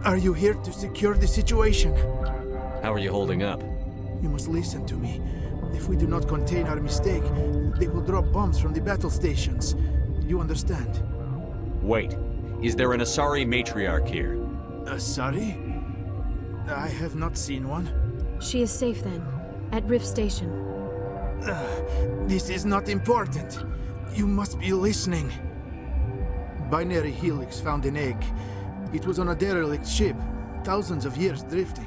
Are you here to secure the situation? How are you holding up? You must listen to me. If we do not contain our mistake, they will drop bombs from the battle stations. You understand? Wait. Is there an Asari matriarch here? Asari? I have not seen one. She is safe then, at Rift Station. This is not important. You must be listening. Binary Helix found an egg. It was on a derelict ship, thousands of years drifting.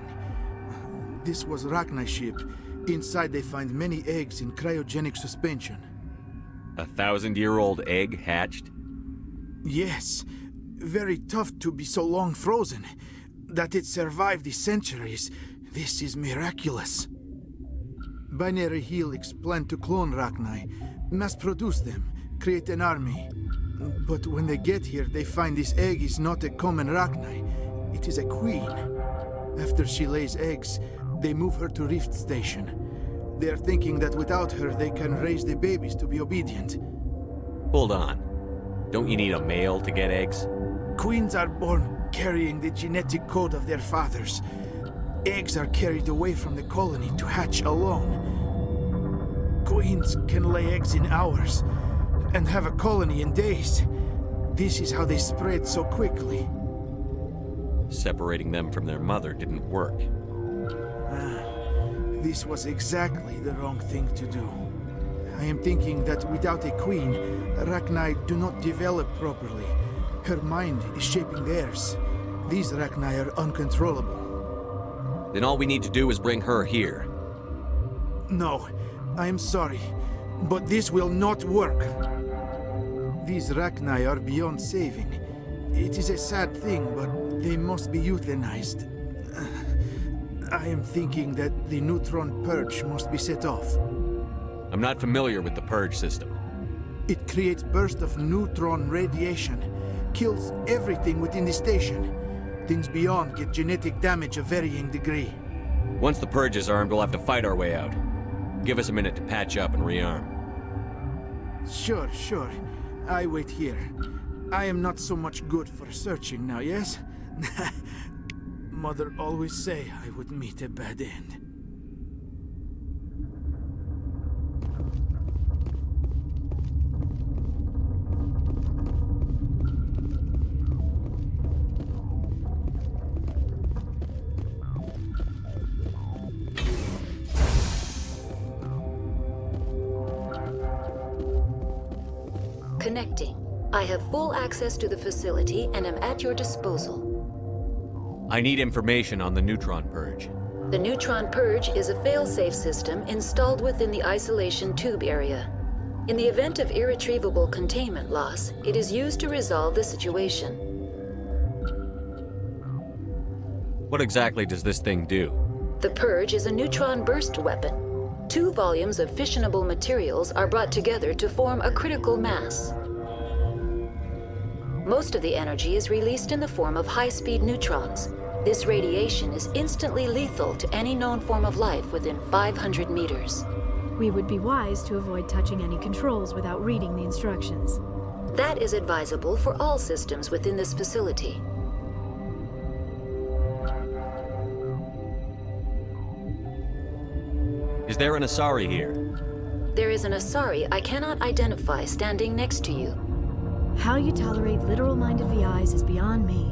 This was Rachni's ship. Inside they find many eggs in cryogenic suspension. A 1,000-year-old egg hatched? Yes. Very tough to be so long frozen. That it survived the centuries, this is miraculous. Binary Helix planned to clone Rachni, mass-produce them, create an army. But when they get here, they find this egg is not a common Rachni. It is a queen. After she lays eggs, they move her to Rift Station. They are thinking that without her, they can raise the babies to be obedient. Hold on. Don't you need a male to get eggs? Queens are born carrying the genetic code of their fathers. Eggs are carried away from the colony to hatch alone. Queens can lay eggs in hours and have a colony in days. This is how they spread so quickly. Separating them from their mother didn't work. This was exactly the wrong thing to do. I am thinking that without a queen, Rachni do not develop properly. Her mind is shaping theirs. These Rachni are uncontrollable. Then all we need to do is bring her here. No, I am sorry, but this will not work. These Rachni are beyond saving. It is a sad thing, but they must be euthanized. I am thinking that the neutron purge must be set off. I'm not familiar with the purge system. It creates bursts of neutron radiation, kills everything within the station. Things beyond get genetic damage of varying degree. Once the purge is armed, we'll have to fight our way out. Give us a minute to patch up and rearm. Sure. I wait here. I am not so much good for searching now, yes? Mother always say I would meet a bad end. Connecting. I have full access to the facility and am at your disposal. I need information on the neutron purge. The neutron purge is a fail-safe system installed within the isolation tube area. In the event of irretrievable containment loss, it is used to resolve the situation. What exactly does this thing do? The purge is a neutron burst weapon. 2 volumes of fissionable materials are brought together to form a critical mass. Most of the energy is released in the form of high-speed neutrons. This radiation is instantly lethal to any known form of life within 500 meters. We would be wise to avoid touching any controls without reading the instructions. That is advisable for all systems within this facility. Is there an Asari here? There is an Asari I cannot identify standing next to you. How you tolerate literal-minded VIs is beyond me.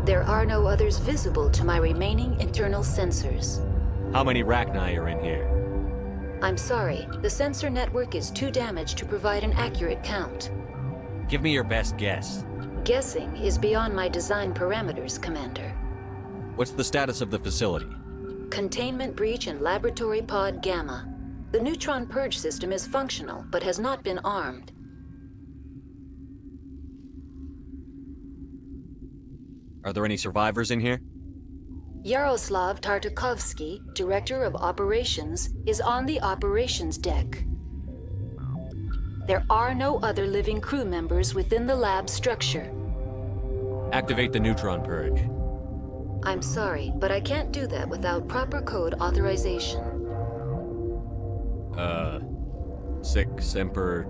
There are no others visible to my remaining internal sensors. How many Rachni are in here? I'm sorry, the sensor network is too damaged to provide an accurate count. Give me your best guess. Guessing is beyond my design parameters, Commander. What's the status of the facility? Containment breach in Laboratory Pod Gamma. The neutron purge system is functional, but has not been armed. Are there any survivors in here? Yaroslav Tartakovsky, Director of Operations, is on the operations deck. There are no other living crew members within the lab structure. Activate the neutron purge. I'm sorry, but I can't do that without proper code authorization. Sic semper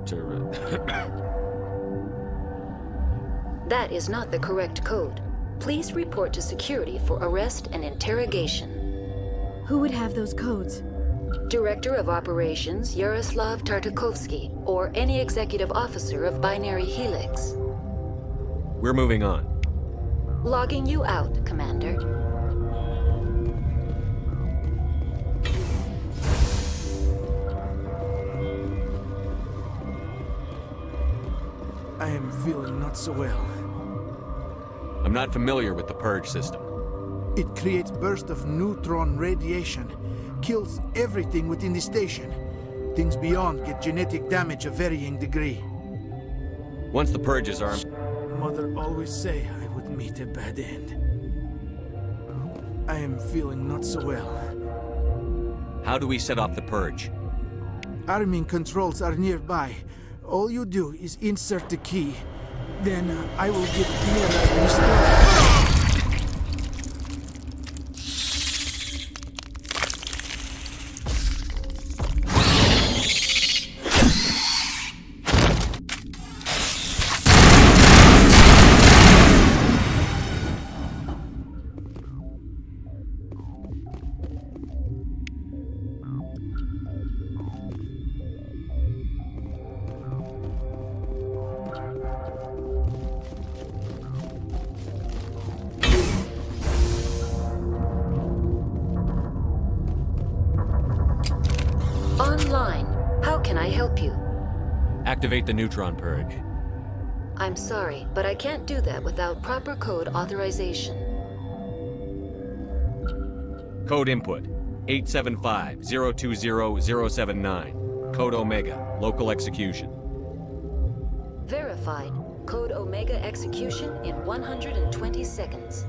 That is not the correct code. Please report to security for arrest and interrogation. Who would have those codes? Director of Operations Yaroslav Tartakovsky, or any executive officer of Binary Helix. We're moving on. Logging you out, Commander. I am feeling not so well. I'm not familiar with the purge system. It creates bursts of neutron radiation, kills everything within the station. Things beyond get genetic damage of varying degree. Once the purge is armed, Mother always say I would meet a bad end. I am feeling not so well. how do we set off the purge? Arming controls are nearby. All you do is insert the key. Then I will get Mira restored. Online. How can I help you? Activate the neutron purge. I'm sorry, but I can't do that without proper code authorization. Code input 875-020-079. Code Omega. Local execution. Verified. Code Omega execution in 120 seconds.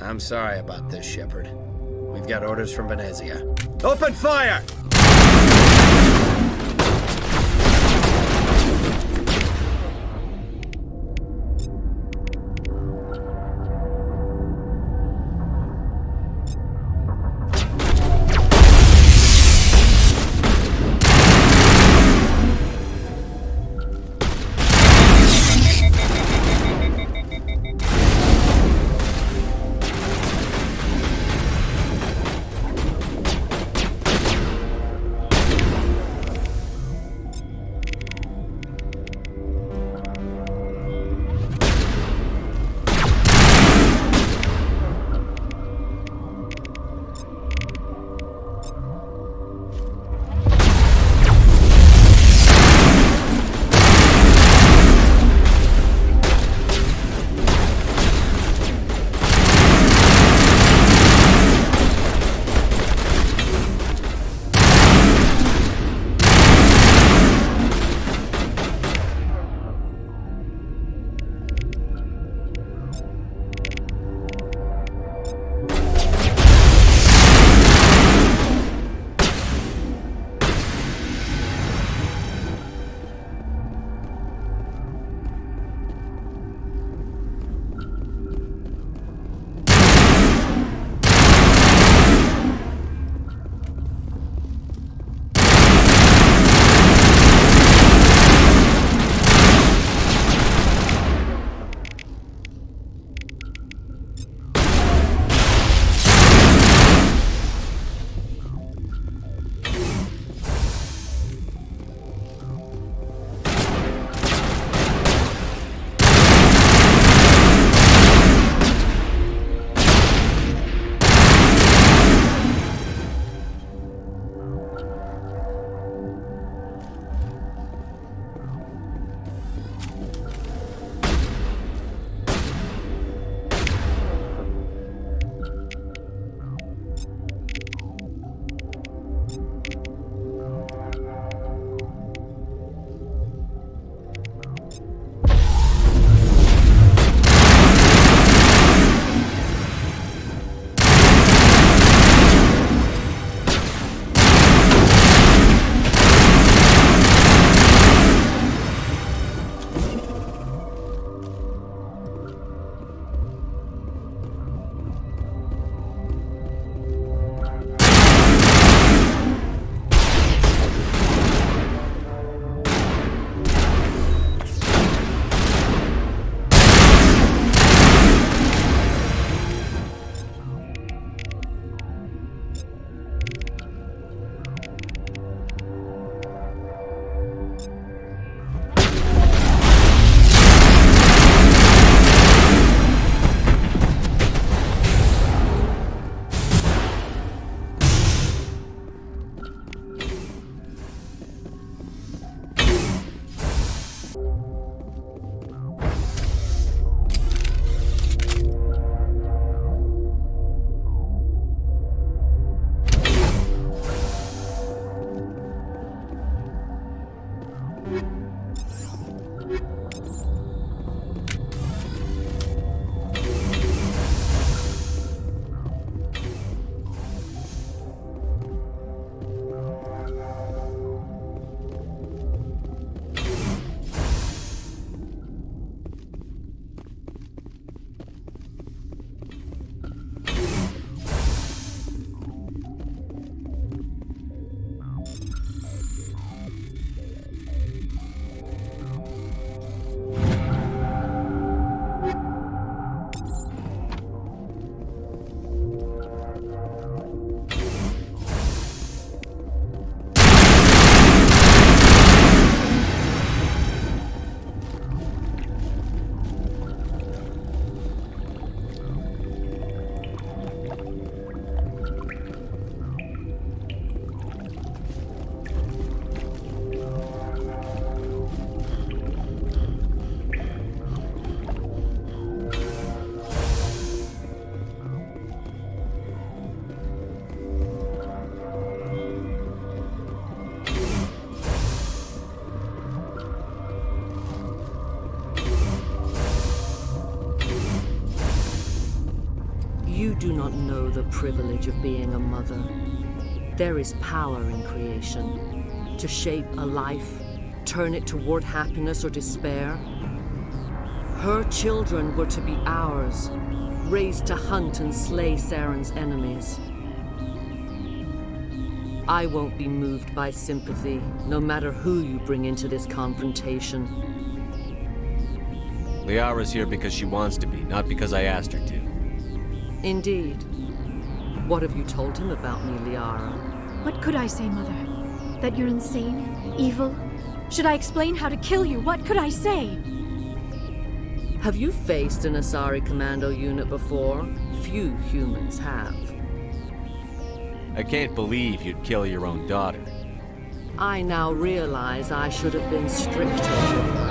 I'm sorry about this, Shepard. We've got orders from Venezia. Open fire! do not know the privilege of being a mother. There is power in creation. To shape a life, turn it toward happiness or despair. Her children were to be ours, raised to hunt and slay Saren's enemies. I won't be moved by sympathy, no matter who you bring into this confrontation. Liara's here because she wants to be, not because I asked her to. Indeed. What have you told him about me, Liara? What could I say, Mother? That you're insane? Evil? Should I explain how to kill you? What could I say? Have you faced an Asari commando unit before? Few humans have. I can't believe you'd kill your own daughter. I now realize I should have been stricter with her.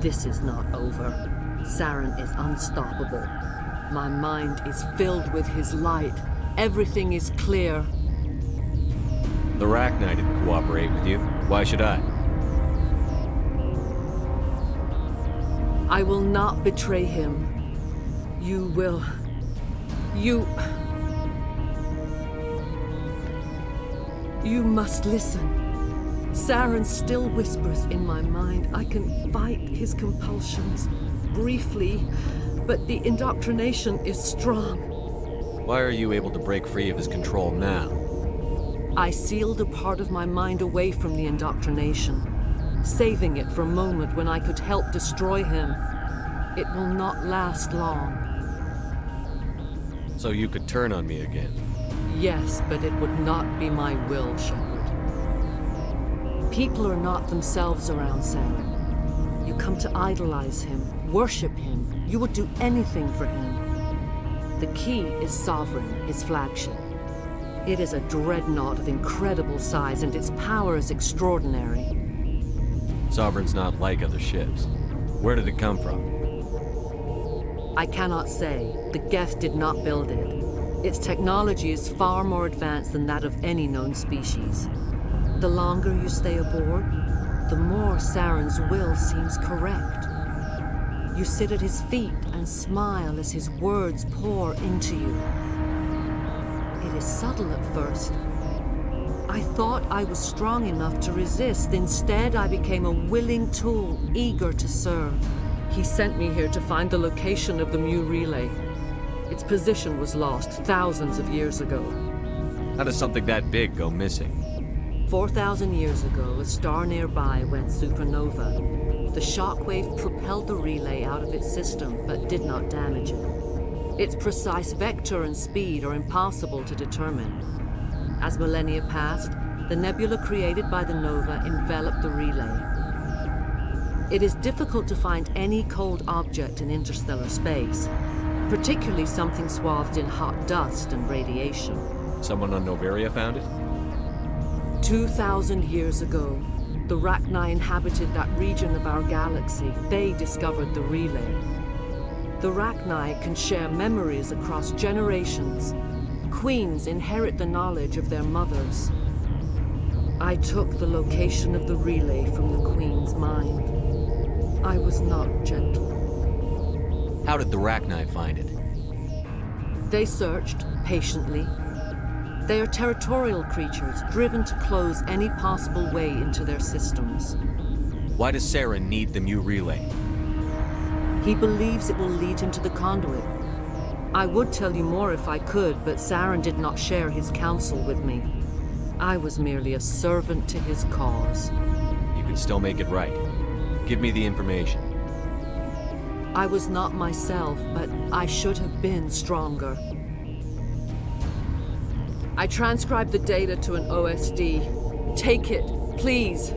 This is not over. Saren is unstoppable. My mind is filled with his light. Everything is clear. The Rachni didn't cooperate with you. Why should I? I will not betray him. You will. You must listen. Saren still whispers in my mind. I can fight his compulsions, briefly, but the indoctrination is strong. Why are you able to break free of his control now? I sealed a part of my mind away from the indoctrination, saving it for a moment when I could help destroy him. It will not last long. So you could turn on me again? Yes, but it would not be my will, Shepard. People are not themselves around Saren. You come to idolize him, worship him. You would do anything for him. The key is Sovereign, his flagship. It is a dreadnought of incredible size, and its power is extraordinary. Sovereign's not like other ships. Where did it come from? I cannot say. The Geth did not build it. Its technology is far more advanced than that of any known species. The longer you stay aboard, the more Saren's will seems correct. You sit at his feet and smile as his words pour into you. It is subtle at first. I thought I was strong enough to resist. Instead, I became a willing tool, eager to serve. He sent me here to find the location of the Mu relay. Its position was lost thousands of years ago. How does something that big go missing? 4,000 years ago, a star nearby went supernova. The shockwave propelled the relay out of its system, but did not damage it. Its precise vector and speed are impossible to determine. As millennia passed, the nebula created by the nova enveloped the relay. It is difficult to find any cold object in interstellar space, particularly something swathed in hot dust and radiation. Someone on Noveria found it? 2,000 years ago, the Rachni inhabited that region of our galaxy. They discovered the relay. The Rachni can share memories across generations. Queens inherit the knowledge of their mothers. I took the location of the relay from the Queen's mind. I was not gentle. How did the Rachni find it? They searched patiently. They are territorial creatures, driven to close any possible way into their systems. Why does Saren need the Mu relay? He believes it will lead him to the conduit. I would tell you more if I could, but Saren did not share his counsel with me. I was merely a servant to his cause. You can still make it right. Give me the information. I was not myself, but I should have been stronger. I transcribed the data to an OSD. Take it, please.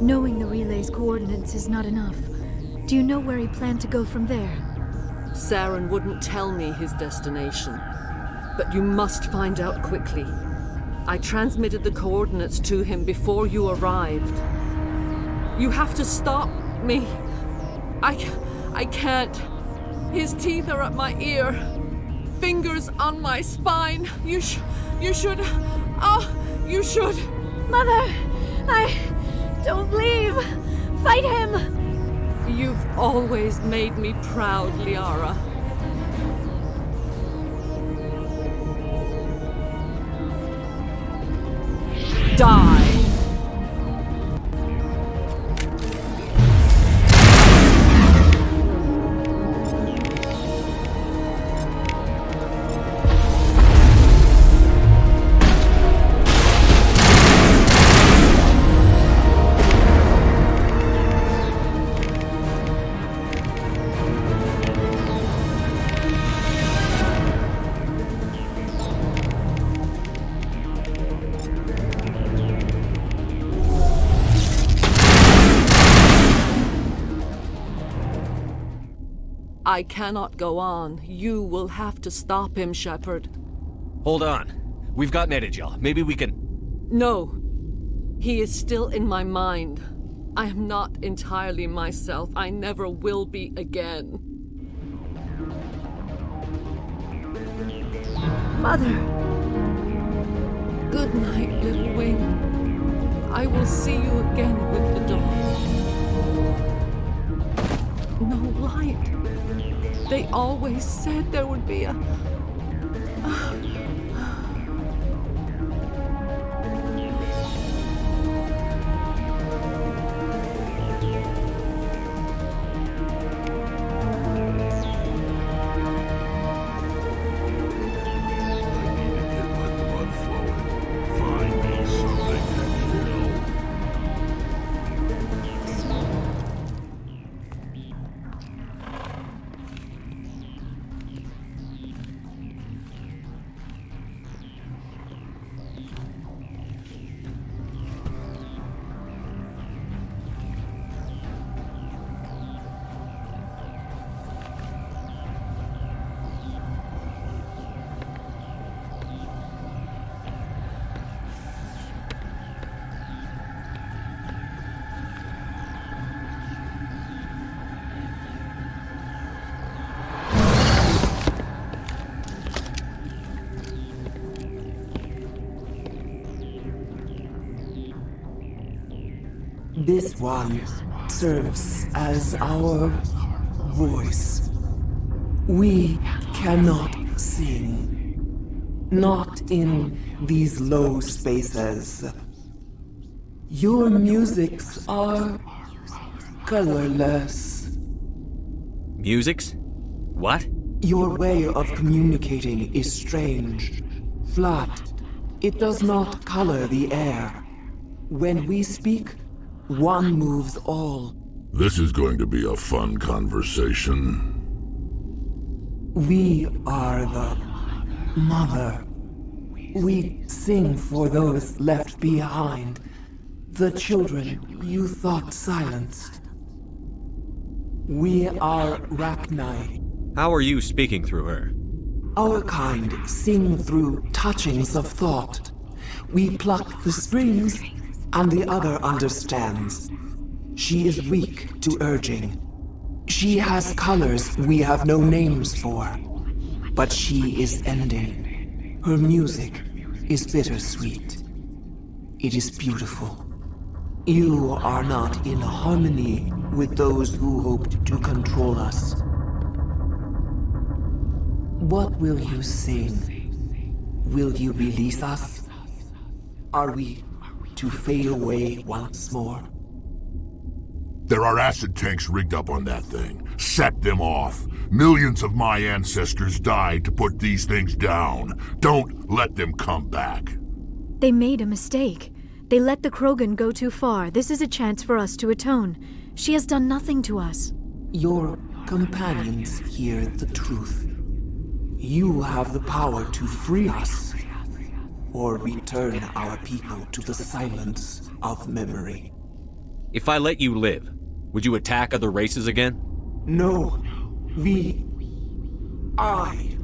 Knowing the relay's coordinates is not enough. Do you know where he planned to go from there? Saren wouldn't tell me his destination, but you must find out quickly. I transmitted the coordinates to him before you arrived. You have to stop me. I can't. His teeth are at my ear. Fingers on my spine. You should. You should. Mother! Don't leave! Fight him! You've always made me proud, Liara. Die! I cannot go on. You will have to stop him, Shepard. Hold on. We've got Metagel. Maybe we can... No. He is still in my mind. I am not entirely myself. I never will be again. Mother! Good night, little wing. I will see you again with the dawn. No light. They always said there would be a... This one serves as our voice. We cannot sing. Not in these low spaces. Your musics are colorless. Musics? What? Your way of communicating is strange. Flat. It does not color the air. When we speak, one moves all. This is going to be a fun conversation. We are the mother. We sing for those left behind. The children you thought silenced. We are Rachni. How are you speaking through her? Our kind sing through touchings of thought. We pluck the strings, and the other understands. She is weak to urging. She has colors we have no names for. But she is ending. Her music is bittersweet. It is beautiful. You are not in harmony with those who hoped to control us. What will you sing? Will you release us? Are we to fade away once more? There are acid tanks rigged up on that thing. Set them off. Millions of my ancestors died to put these things down. Don't let them come back. They made a mistake. They let the Krogan go too far. This is a chance for us to atone. She has done nothing to us. Your companions hear the truth. You have the power to free us, or return our people to the silence of memory. If I let you live, would you attack other races again? No, I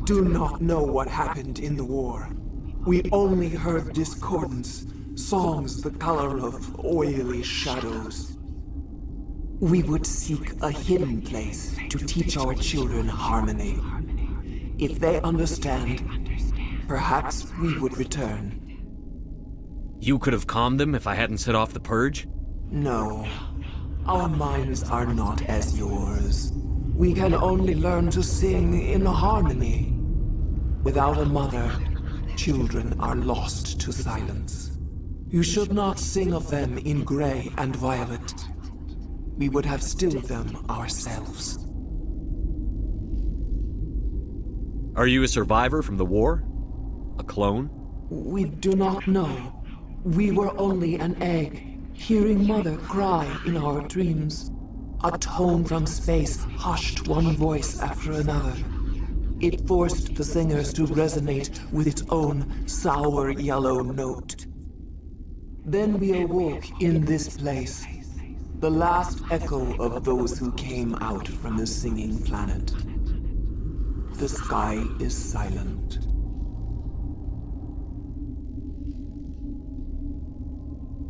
do not know what happened in the war. We only heard discordance, songs the color of oily shadows. We would seek a hidden place to teach our children harmony. If they understand, perhaps we would return. You could have calmed them if I hadn't set off the purge? No, our minds are not as yours. We can only learn to sing in harmony. Without a mother, children are lost to silence. You should not sing of them in gray and violet. We would have stilled them ourselves. Are you a survivor from the war? A clone? We do not know. We were only an egg, hearing Mother cry in our dreams. A tone from space hushed one voice after another. It forced the singers to resonate with its own sour yellow note. Then we awoke in this place, the last echo of those who came out from the singing planet. The sky is silent.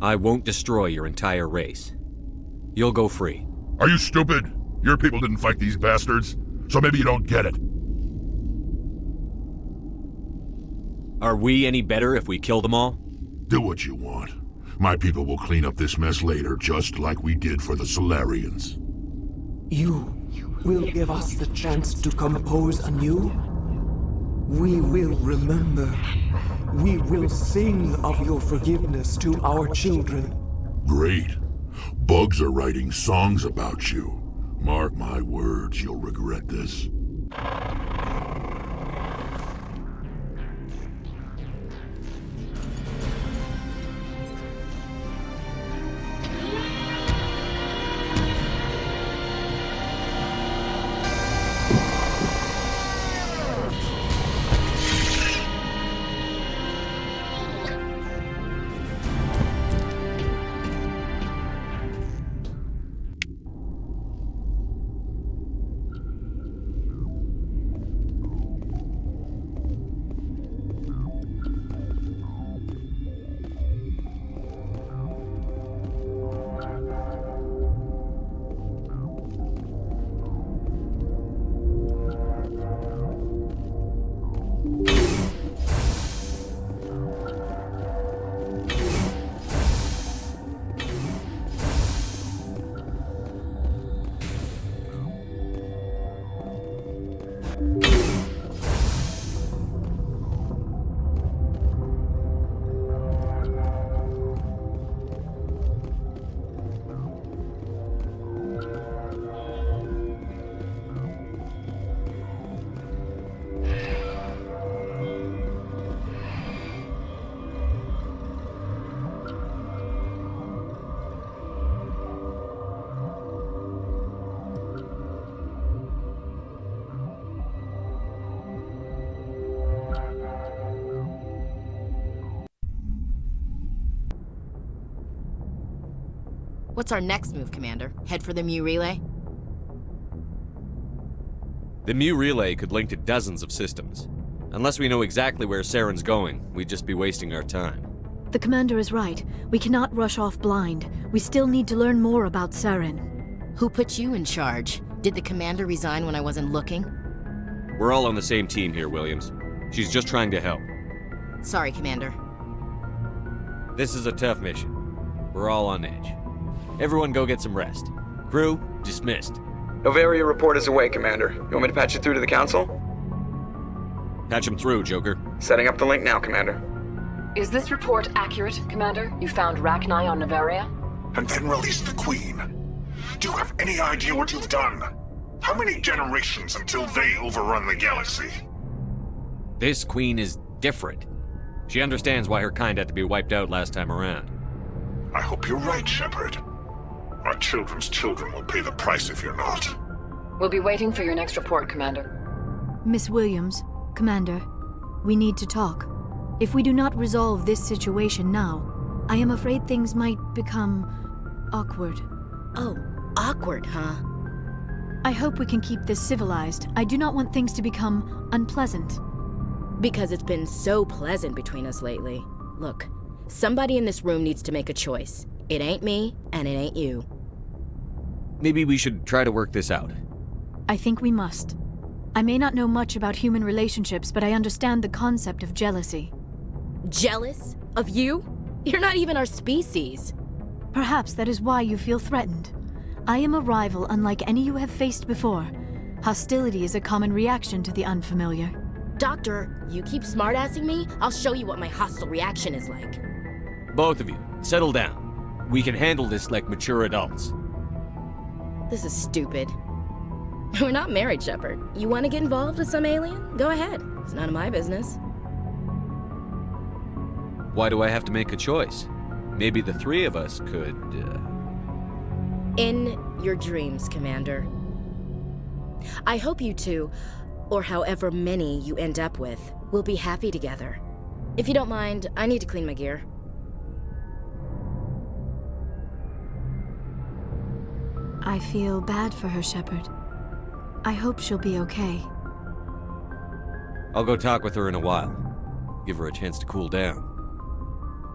I won't destroy your entire race. You'll go free. Are you stupid? Your people didn't fight these bastards, so maybe you don't get it. Are we any better if we kill them all? Do what you want. My people will clean up this mess later, just like we did for the Solarians. You will give us the chance to compose anew? We will remember. We will sing of your forgiveness to our children. Great. Bugs are writing songs about you. Mark my words, you'll regret this. What's our next move, Commander? Head for the Mu Relay? The Mu Relay could link to dozens of systems. Unless we know exactly where Saren's going, we'd just be wasting our time. The commander is right. We cannot rush off blind. We still need to learn more about Saren. Who put you in charge? Did the commander resign when I wasn't looking? We're all on the same team here, Williams. She's just trying to help. Sorry, Commander. This is a tough mission. We're all on edge. Everyone go get some rest. Crew, dismissed. Novaria report is away, Commander. You want me to patch you through to the Council? Patch him through, Joker. Setting up the link now, Commander. Is this report accurate, Commander? You found Rachni on Novaria? And then released the Queen. Do you have any idea what you've done? How many generations until they overrun the galaxy? This Queen is different. She understands why her kind had to be wiped out last time around. I hope you're right, Shepard. Our children's children will pay the price if you're not. We'll be waiting for your next report, Commander. Miss Williams, Commander, we need to talk. If we do not resolve this situation now, I am afraid things might become awkward. Oh, awkward, huh? I hope we can keep this civilized. I do not want things to become unpleasant. Because it's been so pleasant between us lately. Look, somebody in this room needs to make a choice. It ain't me, and it ain't you. Maybe we should try to work this out. I think we must. I may not know much about human relationships, but I understand the concept of jealousy. Jealous? Of you? You're not even our species. Perhaps that is why you feel threatened. I am a rival unlike any you have faced before. Hostility is a common reaction to the unfamiliar. Doctor, you keep smartassing me, I'll show you what my hostile reaction is like. Both of you, settle down. We can handle this like mature adults. This is stupid. We're not married, Shepard. You want to get involved with some alien? Go ahead. It's none of my business. Why do I have to make a choice? Maybe the three of us could, In your dreams, Commander. I hope you two, or however many you end up with, will be happy together. If you don't mind, I need to clean my gear. I feel bad for her, Shepard. I hope she'll be okay. I'll go talk with her in a while. Give her a chance to cool down.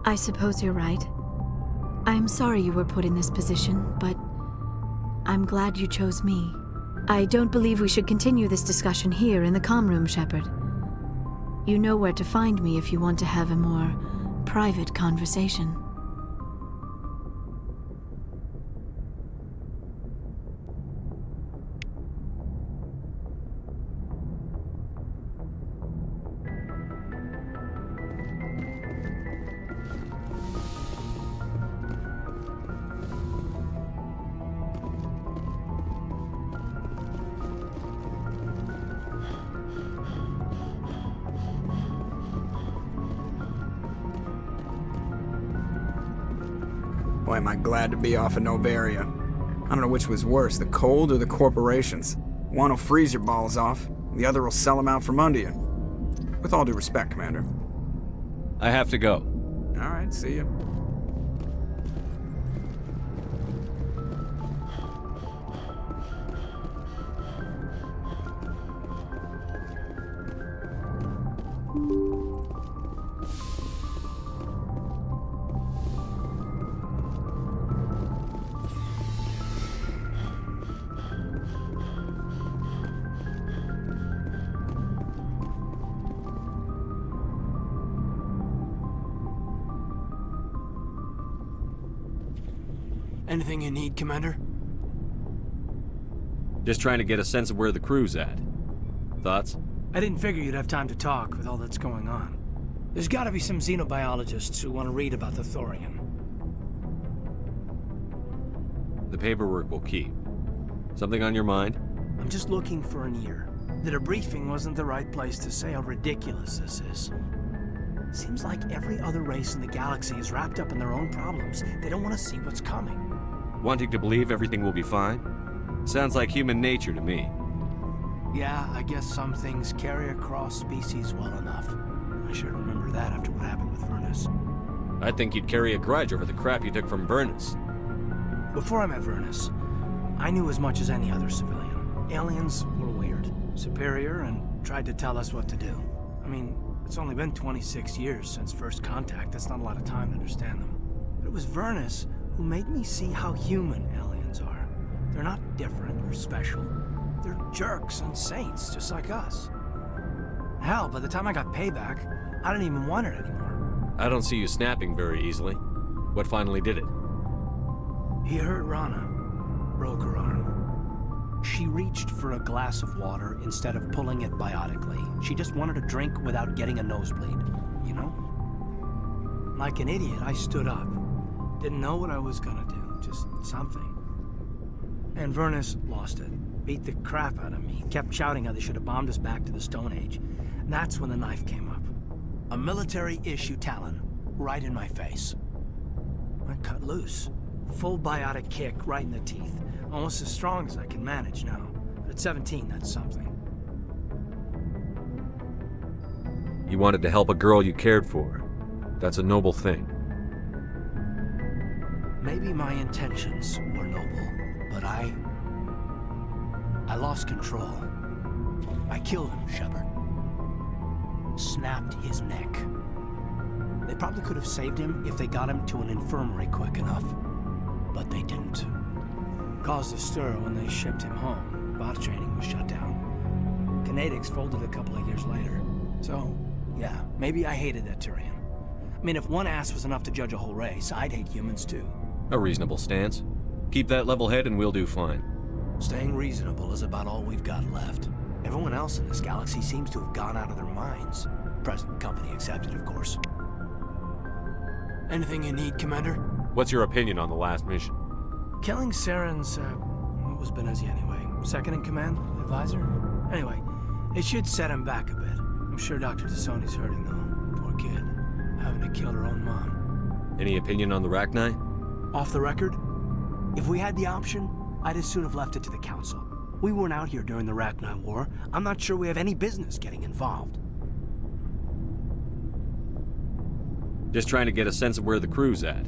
I suppose you're right. I'm sorry you were put in this position, but I'm glad you chose me. I don't believe we should continue this discussion here in the comm room, Shepard. You know where to find me if you want to have a more private conversation. Boy, am I glad to be off of Novaria. I don't know which was worse, the cold or the corporations. One will freeze your balls off, the other will sell them out from under you. With all due respect, Commander. I have to go. All right, see ya. Anything you need, Commander? Just trying to get a sense of where the crew's at. Thoughts? I didn't figure you'd have time to talk with all that's going on. There's gotta be some xenobiologists who want to read about the Thorian. The paperwork will keep. Something on your mind? I'm just looking for an ear. The debriefing wasn't the right place to say how ridiculous this is. Seems like every other race in the galaxy is wrapped up in their own problems. They don't want to see what's coming. Wanting to believe everything will be fine? Sounds like human nature to me. Yeah, I guess some things carry across species well enough. I should remember that after what happened with Vernus. I think you'd carry a grudge over the crap you took from Vernus. Before I met Vernus, I knew as much as any other civilian. Aliens were weird, superior, and tried to tell us what to do. I mean, it's only been 26 years since first contact. That's not a lot of time to understand them. But it was Vernus who made me see how human aliens are. They're not different or special. They're jerks and saints, just like us. Hell, by the time I got payback, I didn't even want it anymore. I don't see you snapping very easily. What finally did it? He hurt Rana. Broke her arm. She reached for a glass of water instead of pulling it biotically. She just wanted a drink without getting a nosebleed, you know? Like an idiot, I stood up. Didn't know what I was gonna do, just something. And Vernus lost it. Beat the crap out of me. Kept shouting how they should have bombed us back to the Stone Age. And that's when the knife came up. A military-issue talon, right in my face. I cut loose. Full biotic kick right in the teeth. Almost as strong as I can manage now. But at 17, that's something. You wanted to help a girl you cared for. That's a noble thing. Maybe my intentions were noble, but I lost control. I killed him, Shepard. Snapped his neck. They probably could have saved him if they got him to an infirmary quick enough. But they didn't. Caused a stir when they shipped him home. Bot training was shut down. Kinetics folded a couple of years later. So, yeah, maybe I hated that Turian. I mean, if one ass was enough to judge a whole race, I'd hate humans too. A reasonable stance. Keep that level head and we'll do fine. Staying reasonable is about all we've got left. Everyone else in this galaxy seems to have gone out of their minds. Present company accepted, of course. Anything you need, Commander? What's your opinion on the last mission? Killing Saren's, what was Benezia anyway? Second in command? Advisor? Anyway, it should set him back a bit. I'm sure Dr. Tassoni's hurting, though. Poor kid. Having to kill her own mom. Any opinion on the Rachni? Off the record? If we had the option, I'd as soon have left it to the Council. We weren't out here during the Rachni War. I'm not sure we have any business getting involved. Just trying to get a sense of where the crew's at.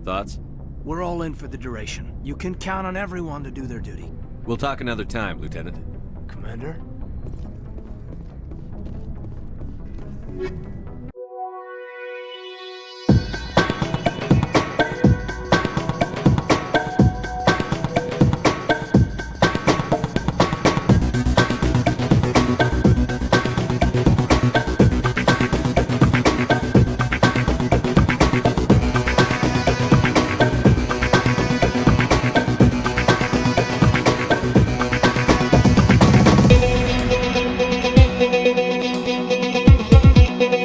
Thoughts? We're all in for the duration. You can count on everyone to do their duty. We'll talk another time, Lieutenant. Commander?